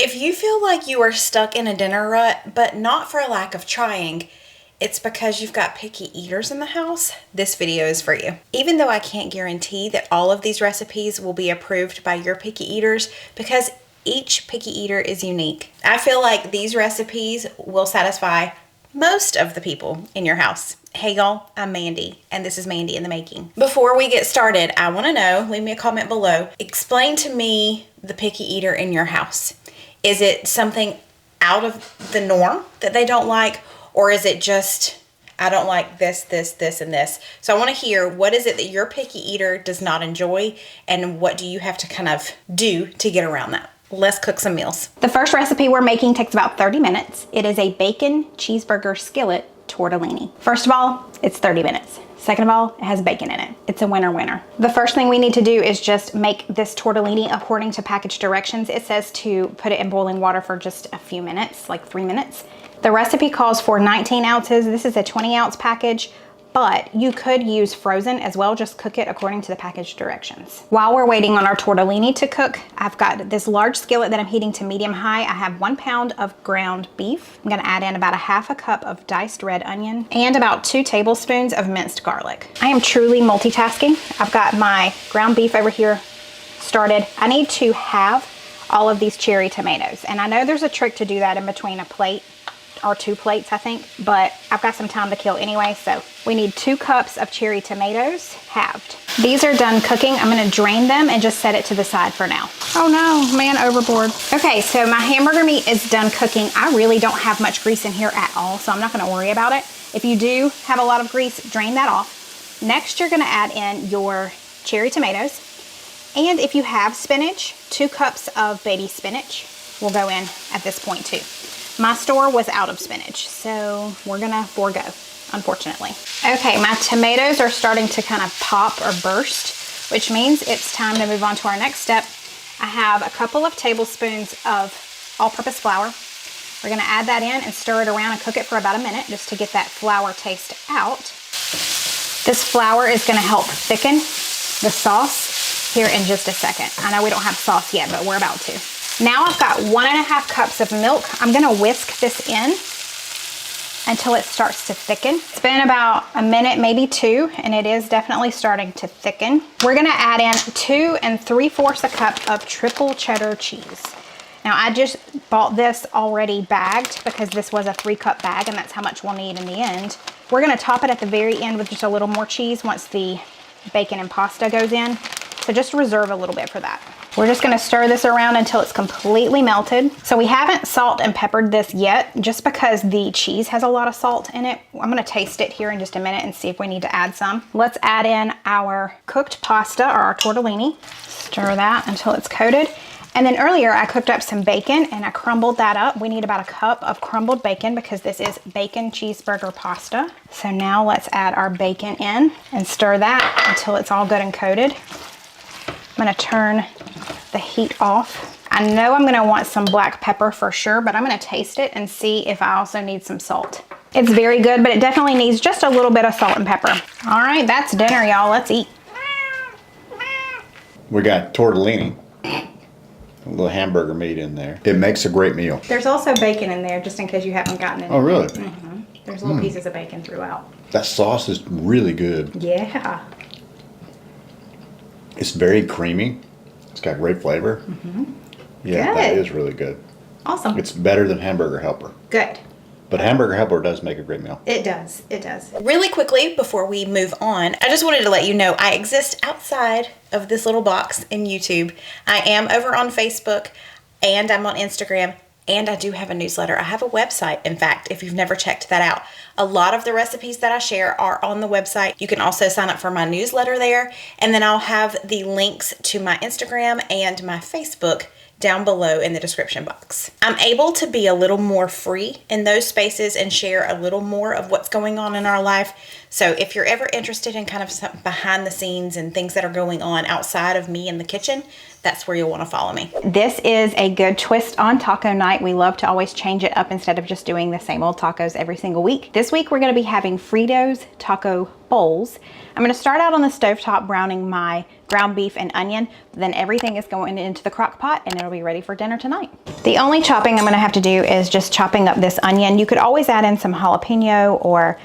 If you feel like you are stuck in a dinner rut, but not for a lack of trying, it's because you've got picky eaters in the house, this video is for you. Even though I can't guarantee that all of these recipes will be approved by your picky eaters, because each picky eater is unique, I feel like these recipes will satisfy most of the people in your house. Hey y'all, I'm Mandy, and this is Mandy in the Making. Before we get started, I want to know, leave me a comment below, explain to me the picky eater in your house. Is it something out of the norm that they don't like? Or is it just, I don't like this, this, this, and this? So I want to hear, what is it that your picky eater does not enjoy, and what do you have to kind of do to get around that? Let's cook some meals. The first recipe we're making takes about 30 minutes. It is a bacon cheeseburger skillet tortellini. First of all, it's 30 minutes. Second of all, it has bacon in it. It's a winner. The first thing we need to do is just make this tortellini according to package directions. It says to put it in boiling water for just a few minutes, like 3 minutes. The recipe calls for 19 ounces. This is a 20-ounce package, but you could use frozen as well. Just cook it according to the package directions. While we're waiting on our tortellini to cook, I've got this large skillet that I'm heating to medium high. I have 1 pound of ground beef. I'm gonna add in about a ½ cup of diced red onion and about 2 tablespoons of minced garlic. I am truly multitasking. I've got my ground beef over here started. I need to have all of these cherry tomatoes. And I know there's a trick to do that in between a plate or 2 plates, I think, but I've got some time to kill anyway, so we need 2 cups of cherry tomatoes halved. These are done cooking. I'm gonna drain them and just set it to the side for now. Oh no, man overboard. Okay, so my hamburger meat is done cooking. I really don't have much grease in here at all, so I'm not gonna worry about it. If you do have a lot of grease, drain that off. Next, you're gonna add in your cherry tomatoes, and if you have spinach, 2 cups of baby spinach will go in at this point too. My store was out of spinach, so we're gonna forego, unfortunately. Okay, my tomatoes are starting to kind of pop or burst, which means it's time to move on to our next step. I have a couple of tablespoons of all-purpose flour. We're gonna add that in and stir it around and cook it for about a minute just to get that flour taste out. This flour is gonna help thicken the sauce here in just a second. I know we don't have sauce yet, but we're about to. Now I've got 1½ cups of milk. I'm gonna whisk this in until it starts to thicken. It's been about a minute, maybe 2, and it is definitely starting to thicken. We're gonna add in 2 3/4 cup of triple cheddar cheese. Now I just bought this already bagged because this was a 3-cup bag, and that's how much we'll need in the end. We're gonna top it at the very end with just a little more cheese once the bacon and pasta goes in. So just reserve a little bit for that. We're just gonna stir this around until it's completely melted. So we haven't salt and peppered this yet, just because the cheese has a lot of salt in it. I'm gonna taste it here in just a minute and see if we need to add some. Let's add in our cooked pasta, or our tortellini. Stir that until it's coated. And then earlier I cooked up some bacon and I crumbled that up. We need about a cup of crumbled bacon because this is bacon cheeseburger pasta. So now let's add our bacon in and stir that until it's all good and coated. I'm gonna turn the heat off. I know I'm gonna want some black pepper for sure, but I'm gonna taste it and see if I also need some salt. It's very good, but it definitely needs just a little bit of salt and pepper. All right, that's dinner, y'all. Let's eat. We got tortellini, a little hamburger meat in there. It makes a great meal. There's also bacon in there, just in case you haven't gotten it. Oh, really? Mm-hmm. There's little pieces of bacon throughout. That sauce is really good. Yeah. It's very creamy. It's got great flavor. Yeah, Good. that is really good. Awesome. It's better than Hamburger Helper. Good. But Hamburger Helper does make a great meal. It does. It does. Really quickly, before we move on, I just wanted to let you know I exist outside of this little box in YouTube. I am over on Facebook, and I'm on Instagram, and I do have a newsletter. I have a website, in fact, if you've never checked that out. A lot of the recipes that I share are on the website. You can also sign up for my newsletter there, and then I'll have the links to my Instagram and my Facebook down below in the description box. I'm able to be a little more free in those spaces and share a little more of what's going on in our life. So if you're ever interested in kind of some behind the scenes and things that are going on outside of me in the kitchen, that's where you'll want to follow me. This is a good twist on taco night. We love to always change it up instead of just doing the same old tacos every single week. This week we're going to be having Fritos taco bowls. I'm going to start out on the stovetop browning my ground beef and onion, then everything is going into the crock pot and it'll be ready for dinner tonight. The only chopping I'm going to have to do is just chopping up this onion. You could always add in some jalapeno or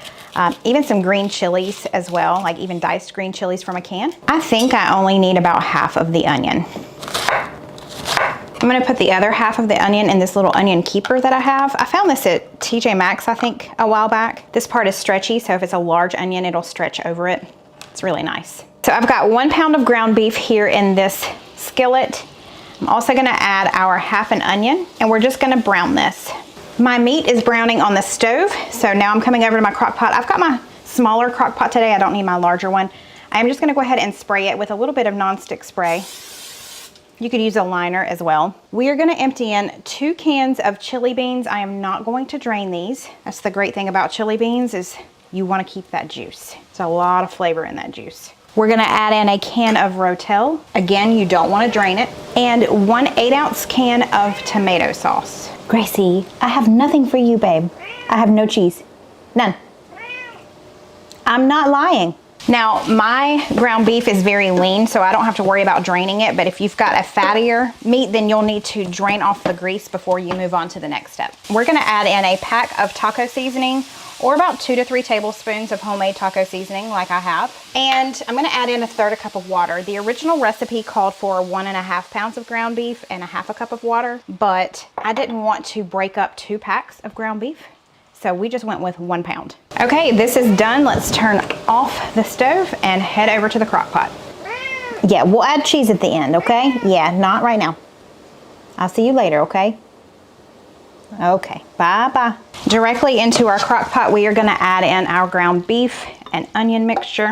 even some green chilies as well, like even diced green chilies from a can. I think I only need about half of the onion. I'm gonna put the other half of the onion in this little onion keeper that I have. I found this at TJ Maxx, I think, a while back. This part is stretchy, so if it's a large onion, it'll stretch over it. It's really nice. So I've got 1 pound of ground beef here in this skillet. I'm also gonna add our half an onion, and we're just gonna brown this. My meat is browning on the stove, so now I'm coming over to my crock pot. I've got my smaller crock pot today. I don't need my larger one. I'm just gonna go ahead and spray it with a little bit of nonstick spray. You could use a liner as well. We are gonna empty in 2 cans of chili beans. I am not going to drain these. That's the great thing about chili beans is you wanna keep that juice. There's a lot of flavor in that juice. We're gonna add in a can of Rotel. Again, you don't wanna drain it. And 1 8-ounce can of tomato sauce. Gracie, I have nothing for you, babe. I have no cheese, none. I'm not lying. Now, my ground beef is very lean, so I don't have to worry about draining it, but if you've got a fattier meat, then you'll need to drain off the grease before you move on to the next step. We're gonna add in a pack of taco seasoning, or about 2 to 3 tablespoons of homemade taco seasoning like I have. And I'm gonna add in 1/3 cup of water. The original recipe called for 1.5 pounds of ground beef and 1/2 cup of water, but I didn't want to break up 2 packs of ground beef. So we just went with 1 pound. Okay, this is done. Let's turn off the stove and head over to the crock pot. Yeah, we'll add cheese at the end, okay? Yeah, not right now. I'll see you later, okay? Okay, bye-bye. Directly into our crock pot, we are gonna add in our ground beef and onion mixture.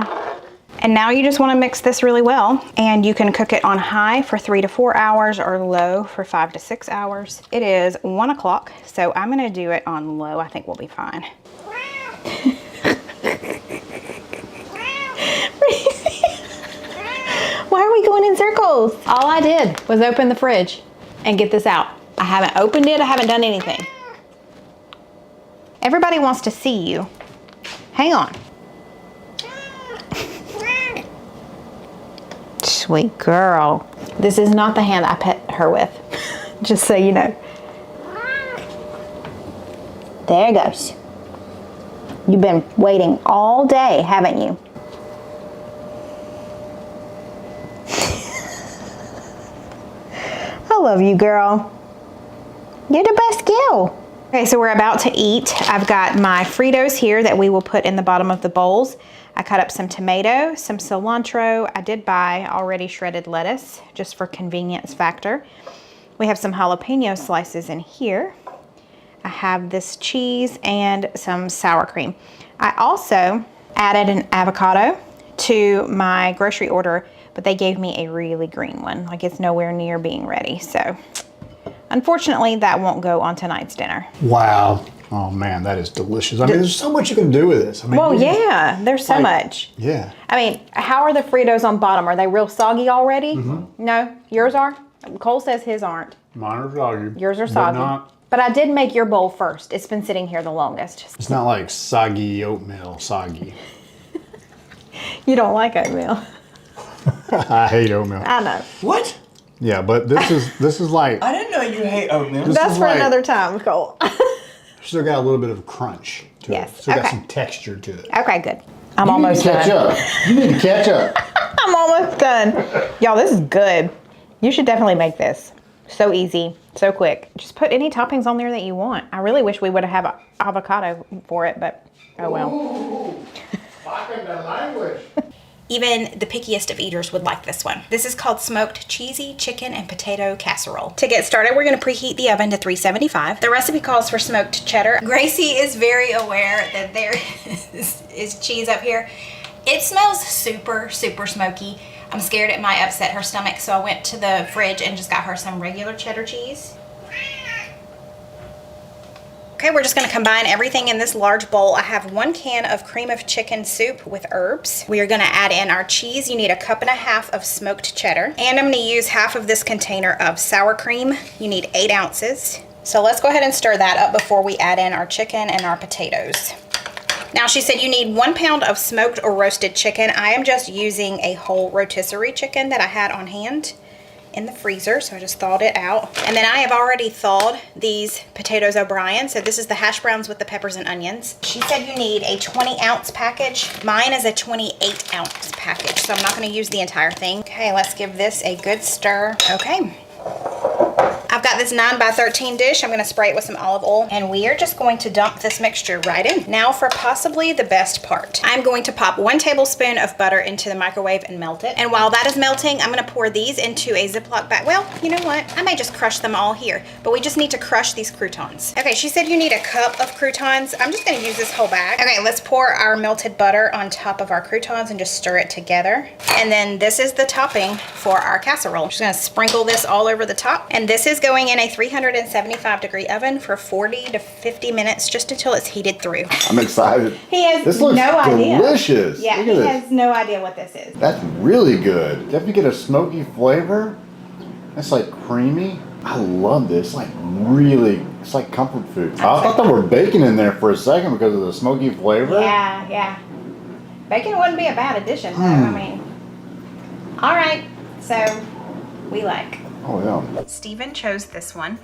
And now you just wanna mix this really well. And you can cook it on high for 3 to 4 hours or low for 5 to 6 hours. It is 1 o'clock, so I'm gonna do it on low. I think we'll be fine. Why are we going in circles? All I did was open the fridge and get this out. I haven't opened it, I haven't done anything. Everybody wants to see you. Hang on. Sweet girl. This is not the hand I pet her with, just so you know. There it goes. You've been waiting all day, haven't you? I love you, girl. You're the best girl. Okay, so we're about to eat. I've got my Fritos here that we will put in the bottom of the bowls. I cut up some tomato, some cilantro. I did buy already shredded lettuce just for convenience factor. We have some jalapeno slices in here. I have this cheese and some sour cream. I also added an avocado to my grocery order, but they gave me a really green one. Like it's nowhere near being ready. So unfortunately that won't go on tonight's dinner. Wow. Oh man, that is delicious. I mean, there's so much you can do with this. I mean, well, yeah, there's so much. Yeah. I mean, how are the Fritos on bottom? Are they real soggy already? Mm-hmm. No, yours are? Cole says his aren't. Mine are soggy. Yours are soggy. But I did make your bowl first. It's been sitting here the longest. It's not like soggy oatmeal soggy. You don't like oatmeal. I hate oatmeal. I know. What? Yeah, but this is like. I didn't know you hate oatmeal. That's for another time, Cole. Still got a little bit of crunch to it. Yes. Still got Okay. some texture to it. Okay, good. I'm almost done. Catch up. You need to catch up. I'm almost done. Y'all, this is good. You should definitely make this. So easy, so quick. Just put any toppings on there that you want. I really wish we would have had avocado for it, but oh well. Ooh, fucking the language. Even the pickiest of eaters would like this one. This is called smoked cheesy chicken and potato casserole. To get started, we're gonna preheat the oven to 375. The recipe calls for smoked cheddar. Gracie is very aware that there is cheese up here. It smells super, super smoky. I'm scared it might upset her stomach, so I went to the fridge and just got her some regular cheddar cheese. Okay, we're just gonna combine everything in this large bowl. I have 1 can of cream of chicken soup with herbs. We are gonna add in our cheese. You need 1.5 cups of smoked cheddar. And I'm gonna use half of this container of sour cream. You need 8 ounces. So let's go ahead and stir that up before we add in our chicken and our potatoes. Now she said you need 1 pound of smoked or roasted chicken. I am just using a whole rotisserie chicken that I had on hand in the freezer, so I just thawed it out. And then I have already thawed these potatoes O'Brien. So this is the hash browns with the peppers and onions. She said you need a 20-ounce package. Mine is a 28-ounce package, so I'm not gonna use the entire thing. Okay, let's give this a good stir. Okay. I've got this 9 by 13 dish. I'm gonna spray it with some olive oil, and we are just going to dump this mixture right in. Now for possibly the best part. I'm going to pop 1 tablespoon of butter into the microwave and melt it. And while that is melting, I'm gonna pour these into a Ziploc bag. Well, you know what? I may just crush them all here, but we just need to crush these croutons. Okay, she said you need 1 cup of croutons. I'm just gonna use this whole bag. Okay, let's pour our melted butter on top of our croutons and just stir it together. And then this is the topping for our casserole. I'm just gonna sprinkle this all over the top. And this is going in a 375-degree oven for 40 to 50 minutes, just until it's heated through. I'm excited. He has This looks no idea. delicious. Yeah, Look he at this. has no idea what this is. That's really good. Don't you get a smoky flavor? That's like creamy. I love this. Like really, it's like comfort food. I thought there were bacon in there for a second because of the smoky flavor. Yeah, yeah. Bacon wouldn't be a bad addition, though. I mean, all right. So we like. Oh yeah. Steven chose this one.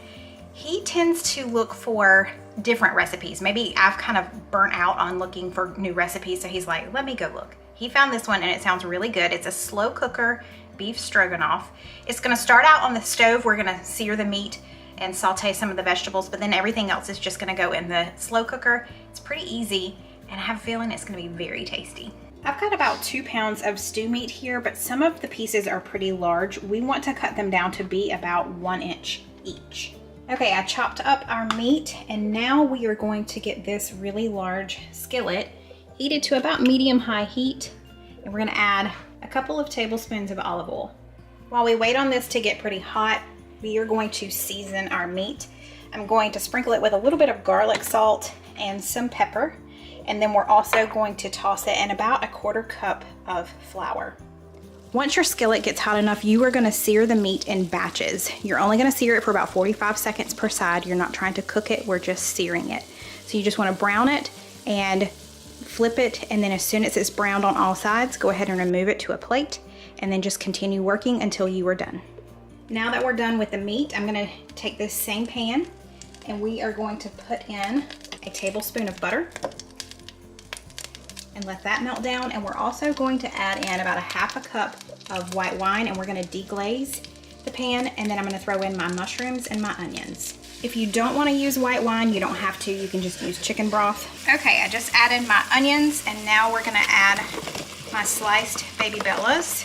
He tends to look for different recipes. Maybe I've kind of burnt out on looking for new recipes, so he's like, let me go look. He found this one and it sounds really good. It's a slow cooker beef stroganoff. It's gonna start out on the stove. We're gonna sear the meat and saute some of the vegetables, but then everything else is just gonna go in the slow cooker. It's pretty easy, and I have a feeling it's gonna be very tasty. I've got about 2 pounds of stew meat here, but some of the pieces are pretty large. We want to cut them down to be about 1 inch each. Okay, I chopped up our meat, and now we are going to get this really large skillet heated to about medium-high heat, and we're gonna add a couple of tablespoons of olive oil. While we wait on this to get pretty hot, we are going to season our meat. I'm going to sprinkle it with a little bit of garlic salt and some pepper. And then we're also going to toss it in about 1/4 cup of flour. Once your skillet gets hot enough, you are gonna sear the meat in batches. You're only gonna sear it for about 45 seconds per side. You're not trying to cook it, we're just searing it. So you just wanna brown it and flip it, and then as soon as it's browned on all sides, go ahead and remove it to a plate, and then just continue working until you are done. Now that we're done with the meat, I'm gonna take this same pan, and we are going to put in a tablespoon of butter, and let that melt down. And we're also going to add in about 1/2 cup of white wine, and we're gonna deglaze the pan, and then I'm gonna throw in my mushrooms and my onions. If you don't wanna use white wine, you don't have to, you can just use chicken broth. Okay, I just added my onions, and now we're gonna add my sliced baby bellas.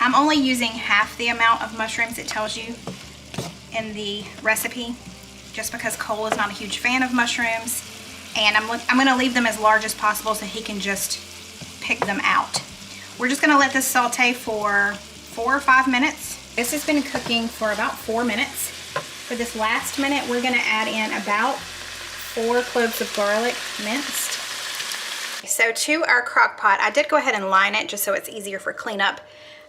I'm only using half the amount of mushrooms it tells you in the recipe, just because Cole is not a huge fan of mushrooms. And I'm gonna leave them as large as possible so he can just pick them out. We're just gonna let this saute for 4 or 5 minutes. This has been cooking for about 4 minutes. For this last minute, we're gonna add in about 4 cloves of garlic minced. So to our crock pot, I did go ahead and line it just so it's easier for cleanup.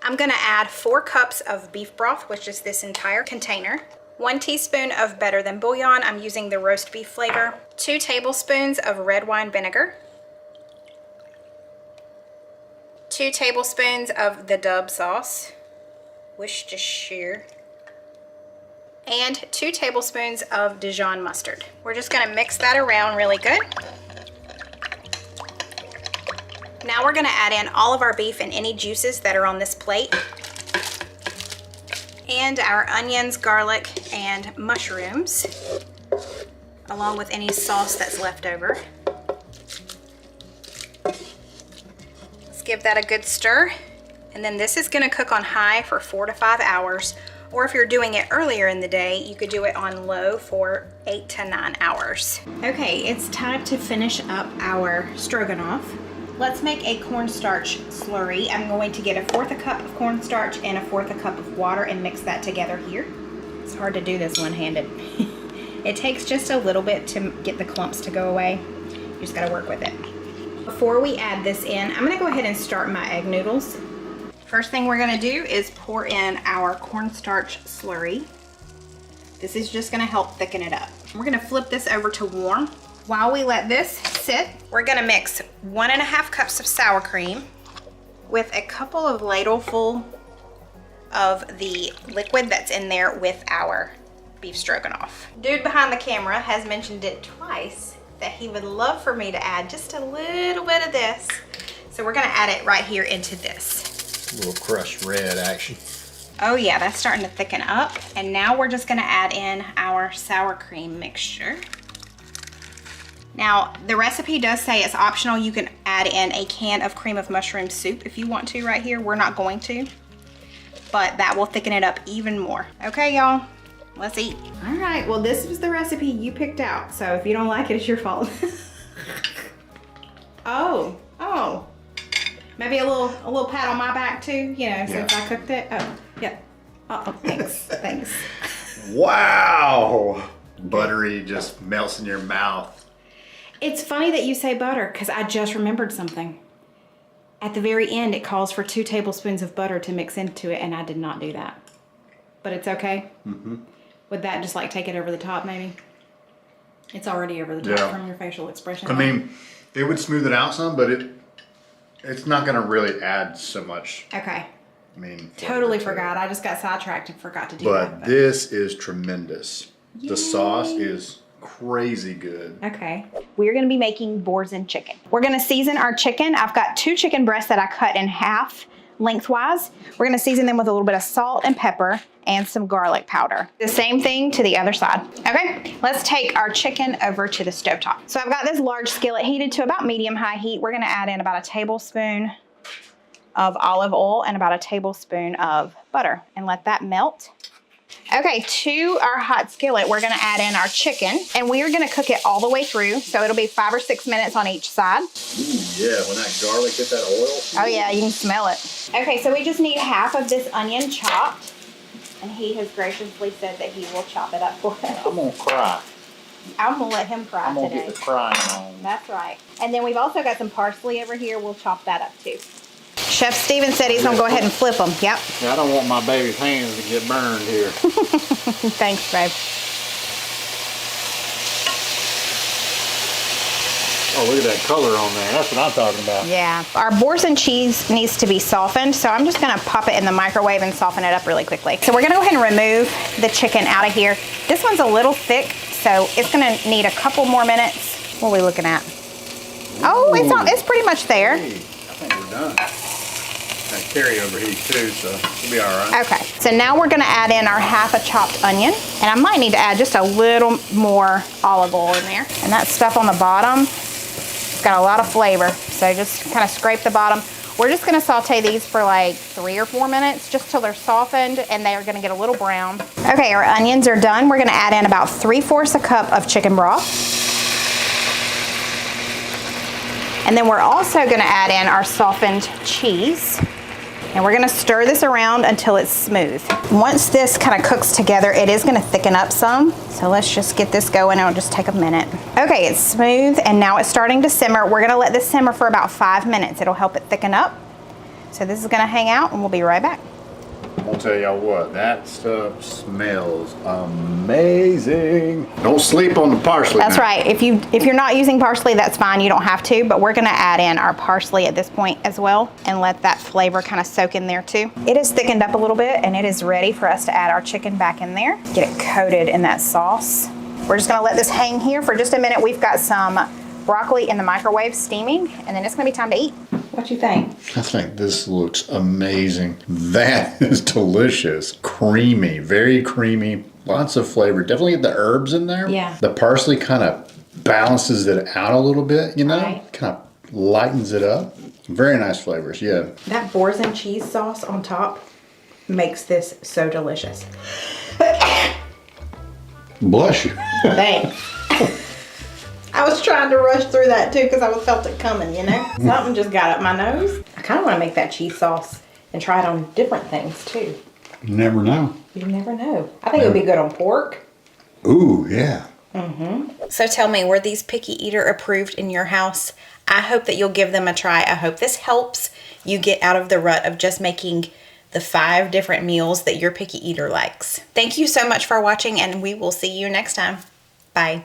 I'm gonna add 4 cups of beef broth, which is this entire container. 1 teaspoon of Better Than Bouillon. I'm using the roast beef flavor. 2 tablespoons of red wine vinegar. 2 tablespoons of the Dub sauce, Worcestershire. And 2 tablespoons of Dijon mustard. We're just gonna mix that around really good. Now we're gonna add in all of our beef and any juices that are on this plate, and our onions, garlic, and mushrooms, along with any sauce that's left over. Let's give that a good stir. And then this is gonna cook on high for 4 to 5 hours, or if you're doing it earlier in the day, you could do it on low for 8 to 9 hours. Okay, it's time to finish up our stroganoff. Let's make a cornstarch slurry. I'm going to get 1/4 cup of cornstarch and 1/4 cup of water and mix that together here. It's hard to do this one-handed. It takes just a little bit to get the clumps to go away. You just gotta work with it. Before we add this in, I'm gonna go ahead and start my egg noodles. First thing we're gonna do is pour in our cornstarch slurry. This is just gonna help thicken it up. We're gonna flip this over to warm. While we let this sit, we're gonna mix 1.5 cups of sour cream with a couple of ladleful of the liquid that's in there with our beef stroganoff. Dude behind the camera has mentioned it twice that he would love for me to add just a little bit of this. So we're gonna add it right here into this. A little crushed red action. Oh yeah, that's starting to thicken up. And now we're just gonna add in our sour cream mixture. Now, the recipe does say it's optional. You can add in a can of cream of mushroom soup if you want to right here. We're not going to, but that will thicken it up even more. Okay, y'all, let's eat. All right, well, this was the recipe you picked out. So if you don't like it, it's your fault. Oh. Maybe a little pat on my back too, you know, since I cooked it. Oh, yeah. Oh, thanks. Wow! Buttery just melts in your mouth. It's funny that you say butter because I just remembered something. At the very end, it calls for 2 tablespoons of butter to mix into it, and I did not do that. But it's okay? Mm-hmm. Would that just like take it over the top maybe? It's already over the top from your facial expression. I mean, it would smooth it out some, but it's not going to really add so much. Okay. I mean, totally forgot. I just got sidetracked and forgot to do that. But this is tremendous. Yay. The sauce is crazy good. Okay. We're going to be making Boursin chicken. We're going to season our chicken. I've got 2 chicken breasts that I cut in half lengthwise. We're going to season them with a little bit of salt and pepper and some garlic powder. The same thing to the other side. Okay, let's take our chicken over to the stovetop. So I've got this large skillet heated to about medium-high heat. We're going to add in about a tablespoon of olive oil and about a tablespoon of butter and let that melt. Okay, to our hot skillet, we're gonna add in our chicken and we are gonna cook it all the way through. So it'll be 5 or 6 minutes on each side. Ooh, yeah, when that garlic hit that oil. Oh yeah, you can smell it. Okay, so we just need half of this onion chopped and he has graciously said that he will chop it up for us. I'm gonna cry. I'm gonna let him cry today. I'm gonna get the crying on. That's right. And then we've also got some parsley over here. We'll chop that up too. Chef Steven said he's gonna go ahead and flip them. Yep. Yeah, I don't want my baby's hands to get burned here. Thanks, babe. Oh, look at that color on there. That's what I'm talking about. Yeah. Our Boursin cheese needs to be softened, so I'm just gonna pop it in the microwave and soften it up really quickly. So we're gonna go ahead and remove the chicken out of here. This one's a little thick, so it's gonna need a couple more minutes. What are we looking at? Oh, it's pretty much there. Hey, I think we're done. That carryover heat too, so we'll be all right. Okay, so now we're gonna add in our half a chopped onion, and I might need to add just a little more olive oil in there. And that stuff on the bottom, it's got a lot of flavor, so just kind of scrape the bottom. We're just gonna saute these for like 3 or 4 minutes, just till they're softened and they are gonna get a little brown. Okay, our onions are done. We're gonna add in about 3/4 a cup of chicken broth. And then we're also gonna add in our softened cheese. And we're gonna stir this around until it's smooth. Once this kind of cooks together, it is gonna thicken up some. So let's just get this going. It'll just take a minute. Okay, it's smooth and now it's starting to simmer. We're gonna let this simmer for about 5 minutes. It'll help it thicken up. So this is gonna hang out and we'll be right back. I'll tell y'all what, that stuff smells amazing. Don't sleep on the parsley. That's now. right. If you're not using parsley, that's fine. You don't have to, but we're gonna add in our parsley at this point as well and let that flavor kind of soak in there too. It is thickened up a little bit and it is ready for us to add our chicken back in there. Get it coated in that sauce. We're just gonna let this hang here for just a minute. We've got some broccoli in the microwave steaming and then it's gonna be time to eat. What you think? I think this looks amazing. That is delicious. Creamy, very creamy, lots of flavor. Definitely get the herbs in there. Yeah. The parsley kind of balances it out a little bit, you know? Right. Kind of lightens it up. Very nice flavors, yeah. That Boursin cheese sauce on top makes this so delicious. Bless you. Thanks. I was trying to rush through that too because I felt it coming, you know? Something just got up my nose. I kind of want to make that cheese sauce and try it on different things too. You never know. You never know. I think it would be good on pork. Ooh, yeah. So tell me, were these picky eater approved in your house? I hope that you'll give them a try. I hope this helps you get out of the rut of just making the 5 different meals that your picky eater likes. Thank you so much for watching, and we will see you next time. Bye.